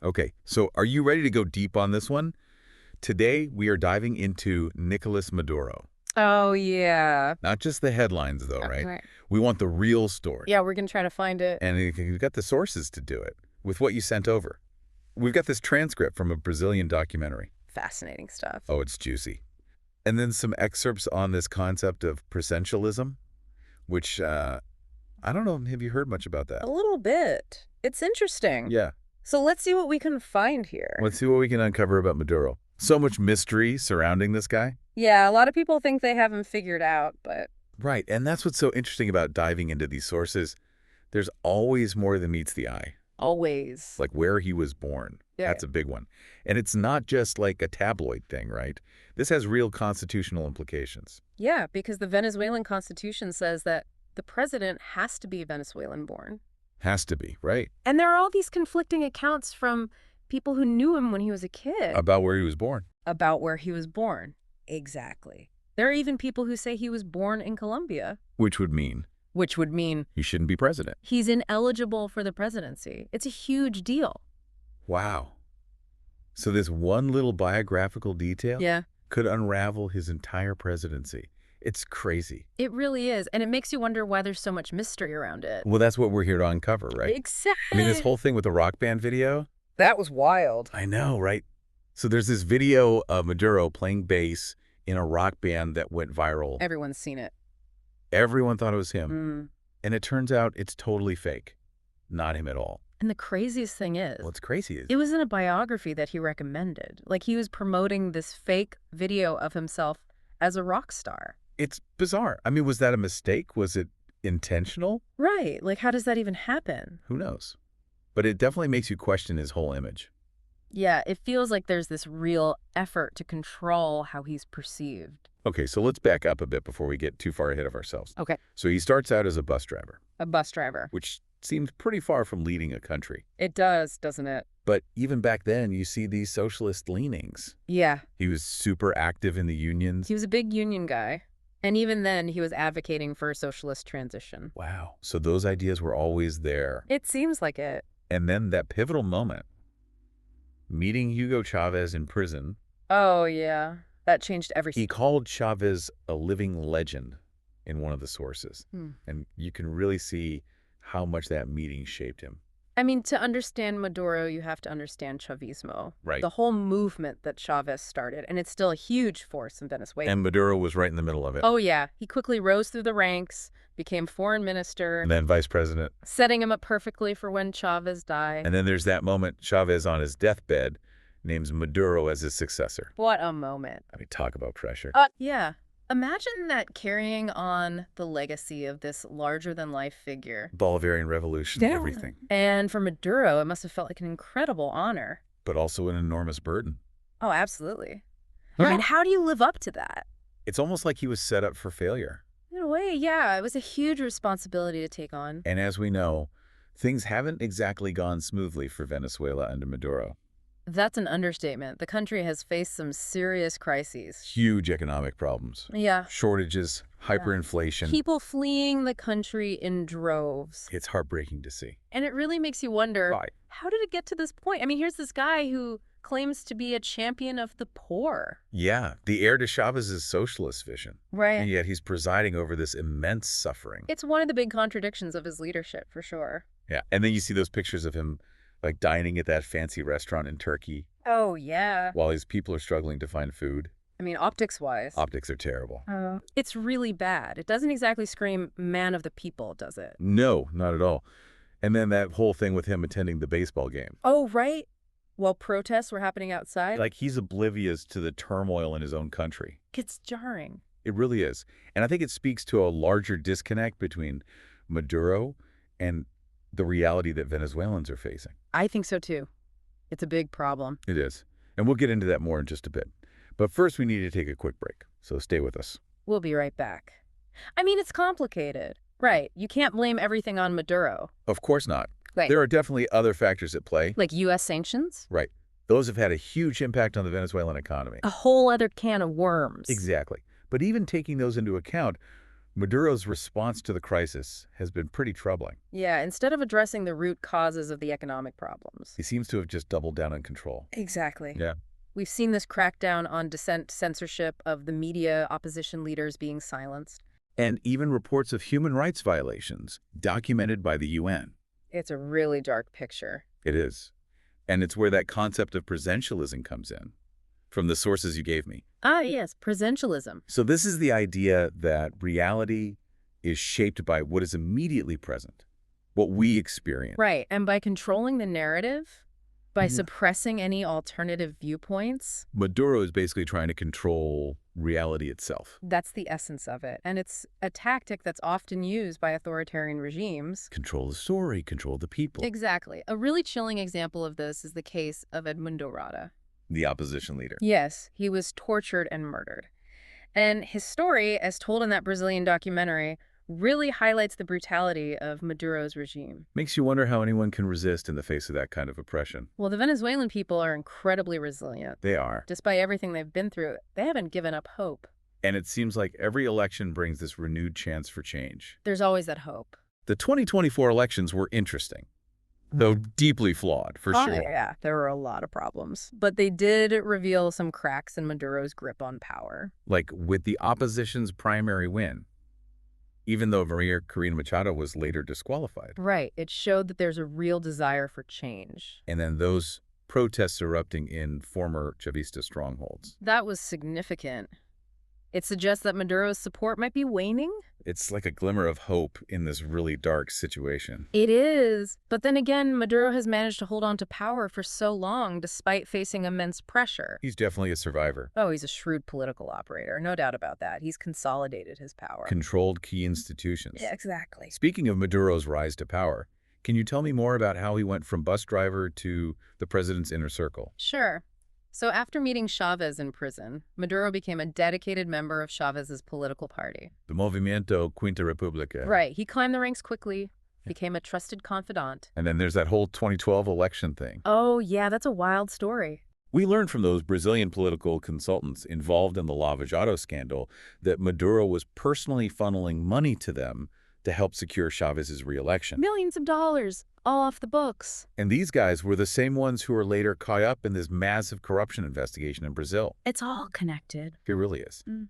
Okay, so are you ready to go deep on this one? Today, we are diving into Nicolas Maduro. Oh, yeah. Not just the headlines, though, right? Right. We want the real story. Yeah, we're gonna try to find it. And you've got the sources to do it with what you sent over. We've got this transcript from a Brazilian documentary. Fascinating stuff. Oh, it's juicy. And then some excerpts on this concept of presidentialism, which, I don't know, have you heard much about that? A little bit. It's interesting. Yeah. So let's see what we can find here. Let's see what we can uncover about Maduro. So much mystery surrounding this guy. Yeah, a lot of people think they have him figured out, but Right, and that's what's so interesting about diving into these sources. There's always more than meets the eye, always. like where he was born. Yeah. That's a big one. And it's not just like a tabloid thing, right? This has real constitutional implications. Yeah, because the Venezuelan constitution says that the president has to be Venezuelan born. Has to be, right? And there are all these conflicting accounts from people who knew him when he was a kid About where he was born. about where he was born. Exactly. There are even people who say he was born in Colombia, Which would mean which would mean he shouldn't be president. he's ineligible for the presidency. It's a huge deal. Wow. So this one little biographical detail Yeah, could unravel his entire presidency. It's crazy. it really is. And it makes you wonder why there's so much mystery around it. Well, that's what we're here to uncover, right? Exactly. I mean, this whole thing with the rock band video, That was wild. I know, right? So there's this video of Maduro playing bass in a rock band that went viral. Everyone's seen it. Everyone thought it was him. Mm. And it turns out it's totally fake. Not him at all. And the craziest thing is, What's crazy is it was in a biography that he recommended. Like he was promoting this fake video of himself as a rock star. it's bizarre. I mean, was that a mistake? Was it intentional? Right. Like, how does that even happen? Who knows? But it definitely makes you question his whole image. Yeah, it feels like there's this real effort to control how he's perceived. Okay, so let's back up a bit before we get too far ahead of ourselves. Okay. So he starts out as a bus driver, A bus driver. which seems pretty far from leading a country. It does, doesn't it? But even back then, you see these socialist leanings. Yeah. He was super active in the unions. He was a big union guy. And even then, he was advocating for a socialist transition. Wow. So those ideas were always there. It seems like it. And then that pivotal moment, meeting Hugo Chavez in prison, Oh, yeah. That changed everything. he called Chavez a living legend in one of the sources. Hmm. And you can really see how much that meeting shaped him. I mean, to understand Maduro, you have to understand Chavismo. Right. The whole movement that Chavez started. And it's still a huge force in Venezuela. And Maduro was right in the middle of it. Oh, yeah. He quickly rose through the ranks, became foreign minister, And then vice president. setting him up perfectly for when Chavez died. And then there's that moment, Chavez on his deathbed names Maduro as his successor. What a moment. I mean, talk about pressure. Yeah. Imagine that carrying on the legacy of this larger-than-life figure. Bolivarian Revolution, Yeah. everything. And for Maduro, it must have felt like an incredible honor. But also an enormous burden. Oh, absolutely. I mean, how do you live up to that? It's almost like he was set up for failure. In a way, yeah. It was a huge responsibility to take on. And as we know, things haven't exactly gone smoothly for Venezuela under Maduro. That's an understatement. The country has faced some serious crises. Huge economic problems. Yeah. Shortages, hyperinflation. People fleeing the country in droves. It's heartbreaking to see. And it really makes you wonder, Right. how did it get to this point? I mean, here's this guy who claims to be a champion of the poor. Yeah, the heir to Chavez's socialist vision. Right. And yet he's presiding over this immense suffering. It's one of the big contradictions of his leadership, for sure. Yeah, and then you see those pictures of him like dining at that fancy restaurant in Turkey Oh, yeah. while his people are struggling to find food. I mean, optics-wise. Optics are terrible. It's really bad. It doesn't exactly scream man of the people, does it? No, not at all. And then that whole thing with him attending the baseball game. Oh, right. While protests were happening outside. Like he's oblivious to the turmoil in his own country. It's jarring. It really is. And I think it speaks to a larger disconnect between Maduro and the reality that Venezuelans are facing. I think so, too. It's a big problem. It is. And we'll get into that more in just a bit. But first, we need to take a quick break. So stay with us. We'll be right back. I mean, it's complicated. Right. You can't blame everything on Maduro. Of course not. Right. There are definitely other factors at play. Like U.S. sanctions? Right. Those have had a huge impact on the Venezuelan economy. A whole other can of worms. Exactly. But even taking those into account, Maduro's response to the crisis has been pretty troubling. Yeah, instead of addressing the root causes of the economic problems. He seems to have just doubled down on control. Exactly. Yeah. We've seen this crackdown on dissent, censorship of the media, opposition leaders being silenced. And even reports of human rights violations documented by the UN. It's a really dark picture. It is. And it's where that concept of presentialism comes in, from the sources you gave me. Ah, yes, presentialism. So this is the idea that reality is shaped by what is immediately present, what we experience. Right, and by controlling the narrative, by Mhm. suppressing any alternative viewpoints, Maduro is basically trying to control reality itself. that's the essence of it. And it's a tactic that's often used by authoritarian regimes. Control the story, control the people. Exactly. A really chilling example of this is the case of Edmundo Rada. The opposition leader. Yes, he was tortured and murdered. And his story, as told in that Brazilian documentary, really highlights the brutality of Maduro's regime. Makes you wonder how anyone can resist in the face of that kind of oppression. Well, the Venezuelan people are incredibly resilient. They are. Despite everything they've been through, they haven't given up hope. And it seems like every election brings this renewed chance for change. There's always that hope. The 2024 elections were interesting, though deeply flawed, for sure. Yeah, there were a lot of problems. But they did reveal some cracks in Maduro's grip on power. Like with the opposition's primary win, even though Maria Corina Machado was later disqualified. Right. It showed that there's a real desire for change. And then those protests erupting in former Chavista strongholds. That was significant. It suggests that Maduro's support might be waning. It's like a glimmer of hope in this really dark situation. It is. But then again, Maduro has managed to hold on to power for so long despite facing immense pressure. He's definitely a survivor. Oh, he's a shrewd political operator. No doubt about that. He's consolidated his power. Controlled key institutions. Yeah, exactly. Speaking of Maduro's rise to power, can you tell me more about how he went from bus driver to the president's inner circle? Sure. So after meeting Chavez in prison, Maduro became a dedicated member of Chavez's political party. The Movimiento Quinta República. Right. He climbed the ranks quickly, became a trusted confidant. And then there's that whole 2012 election thing. Oh, yeah, that's a wild story. We learned from those Brazilian political consultants involved in the Lava Jato scandal that Maduro was personally funneling money to them to help secure Chavez's re-election. Millions of dollars, all off the books. And these guys were the same ones who were later caught up in this massive corruption investigation in Brazil. It's all connected. It really is. Mm.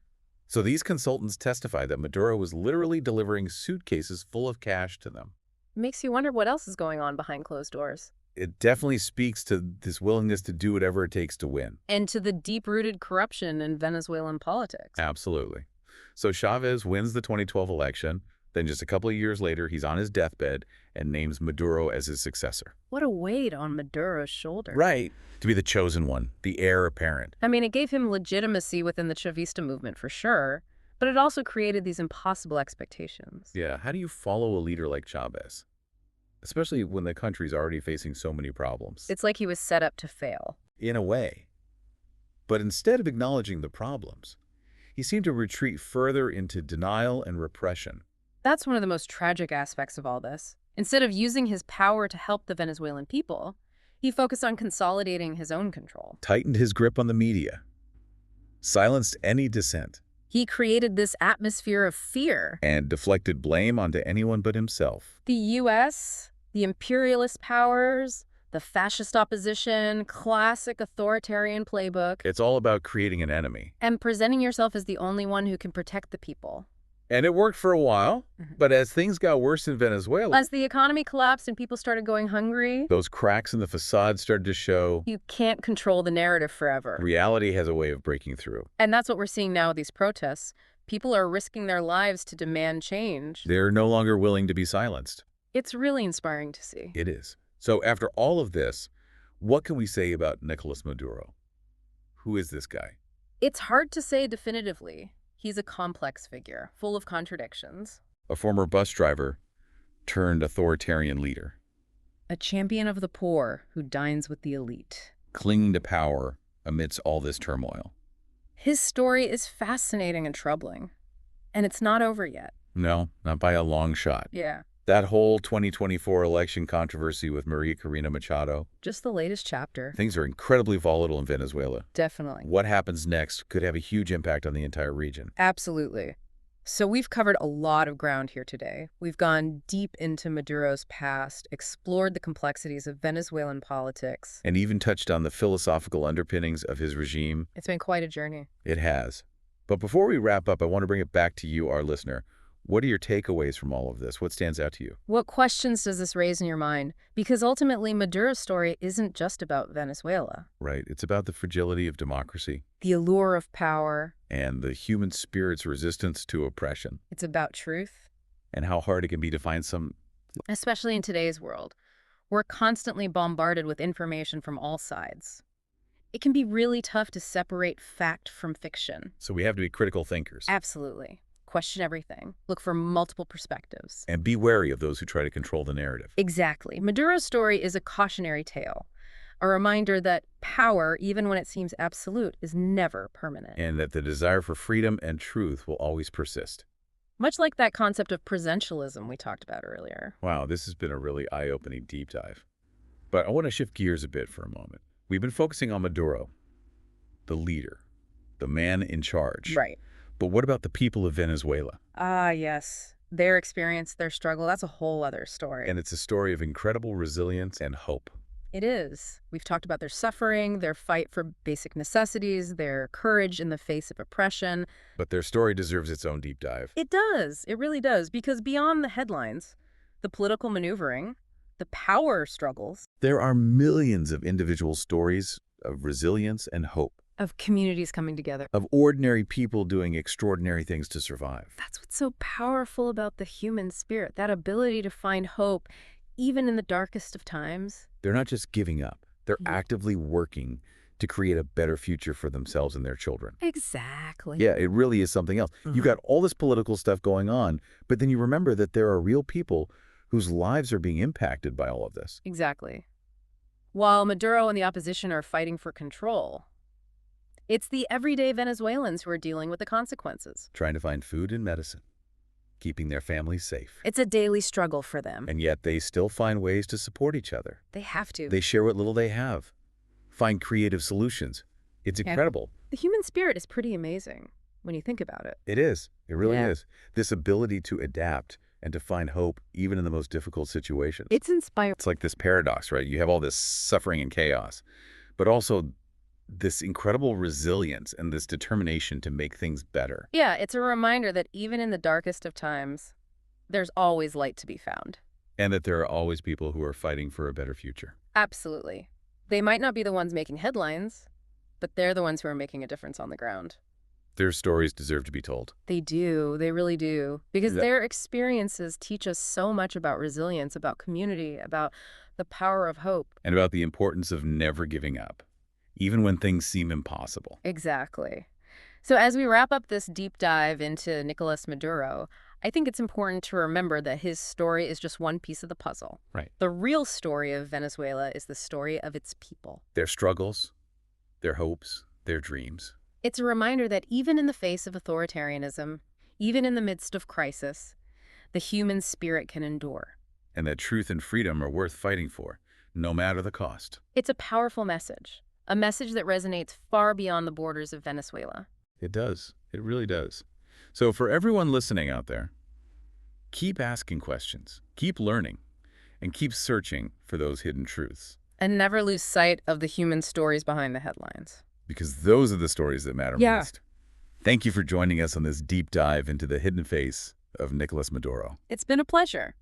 So these consultants testify that Maduro was literally delivering suitcases full of cash to them. Makes you wonder what else is going on behind closed doors. It definitely speaks to this willingness to do whatever it takes to win. And to the deep-rooted corruption in Venezuelan politics. Absolutely. So Chavez wins the 2012 election. Then just a couple of years later, he's on his deathbed and names Maduro as his successor. What a weight on Maduro's shoulder. Right. To be the chosen one, the heir apparent. I mean, it gave him legitimacy within the Chavista movement for sure, but it also created these impossible expectations. Yeah, how do you follow a leader like Chavez? Especially when the country's already facing so many problems. It's like he was set up to fail. In a way. But instead of acknowledging the problems, he seemed to retreat further into denial and repression. That's one of the most tragic aspects of all this. Instead of using his power to help the Venezuelan people, he focused on consolidating his own control. Tightened his grip on the media. Silenced any dissent. He created this atmosphere of fear. And deflected blame onto anyone but himself. The U.S., the imperialist powers, the fascist opposition, classic authoritarian playbook. It's all about creating an enemy. And presenting yourself as the only one who can protect the people. And it worked for a while, but as things got worse in Venezuela, As the economy collapsed and people started going hungry, those cracks in the facade started to show. you can't control the narrative forever. Reality has a way of breaking through. And that's what we're seeing now with these protests. People are risking their lives to demand change. They're no longer willing to be silenced. It's really inspiring to see. It is. So after all of this, what can we say about Nicolas Maduro? Who is this guy? It's hard to say definitively. He's a complex figure, full of contradictions. A former bus driver turned authoritarian leader, A champion of the poor who dines with the elite. clinging to power amidst all this turmoil. His story is fascinating and troubling. And it's not over yet. No, not by a long shot. Yeah. That whole 2024 election controversy with Maria Corina Machado, Just the latest chapter. things are incredibly volatile in Venezuela. Definitely. What happens next could have a huge impact on the entire region. Absolutely. So we've covered a lot of ground here today. We've gone deep into Maduro's past, explored the complexities of Venezuelan politics. And even touched on the philosophical underpinnings of his regime. It's been quite a journey. It has. But before we wrap up, I want to bring it back to you, our listener. What are your takeaways from all of this? What stands out to you? What questions does this raise in your mind? Because ultimately, Maduro's story isn't just about Venezuela. Right. It's about the fragility of democracy The allure of power. and the human spirit's resistance to oppression, It's about truth. and how hard it can be to find some. Especially in today's world, we're constantly bombarded with information from all sides. It can be really tough to separate fact from fiction. So we have to be critical thinkers. Absolutely. Question everything. Look for multiple perspectives. And be wary of those who try to control the narrative. Exactly. Maduro's story is a cautionary tale, a reminder that power, even when it seems absolute, is never permanent. And that the desire for freedom and truth will always persist. Much like that concept of presidentialism we talked about earlier. Wow, this has been a really eye-opening deep dive. But I want to shift gears a bit for a moment. We've been focusing on Maduro, the leader, the man in charge. Right. But what about the people of Venezuela? Ah, yes. Their experience, their struggle, that's a whole other story. And it's a story of incredible resilience and hope. It is. We've talked about their suffering, their fight for basic necessities, their courage in the face of oppression. But their story deserves its own deep dive. It does. It really does. Because beyond the headlines, the political maneuvering, the power struggles There are millions of individual stories of resilience and hope, of communities coming together. of ordinary people doing extraordinary things to survive. That's what's so powerful about the human spirit, that ability to find hope, even in the darkest of times. They're not just giving up. They're Mhm. actively working to create a better future for themselves and their children. Exactly. Yeah, it really is something else. You've got all this political stuff going on, but then you remember that there are real people whose lives are being impacted by all of this. Exactly. While Maduro and the opposition are fighting for control, it's the everyday Venezuelans who are dealing with the consequences. Trying to find food and medicine, keeping their families safe. It's a daily struggle for them. And yet they still find ways to support each other. They have to. They share what little they have, find creative solutions. It's Yeah. incredible. The human spirit is pretty amazing when you think about it. It is. It really Yeah. is. This ability to adapt and to find hope even in the most difficult situations. It's inspiring. It's like this paradox, right? You have all this suffering and chaos, but also this incredible resilience and this determination to make things better. Yeah, it's a reminder that even in the darkest of times, there's always light to be found. And that there are always people who are fighting for a better future. Absolutely. They might not be the ones making headlines, but they're the ones who are making a difference on the ground. Their stories deserve to be told. They do. They really do. Because That- their experiences teach us so much about resilience, about community, about the power of hope. And about the importance of never giving up, even when things seem impossible. Exactly. So as we wrap up this deep dive into Nicolas Maduro, I think it's important to remember that his story is just one piece of the puzzle. Right. The real story of Venezuela is the story of its people. Their struggles, their hopes, their dreams. It's a reminder that even in the face of authoritarianism, even in the midst of crisis, the human spirit can endure. And that truth and freedom are worth fighting for, no matter the cost. It's a powerful message, a message that resonates far beyond the borders of Venezuela. It does. It really does. So for everyone listening out there, keep asking questions, keep learning, and keep searching for those hidden truths. And never lose sight of the human stories behind the headlines. Because those are the stories that matter Yeah. most. Thank you for joining us on this deep dive into the hidden face of Nicolas Maduro. It's been a pleasure.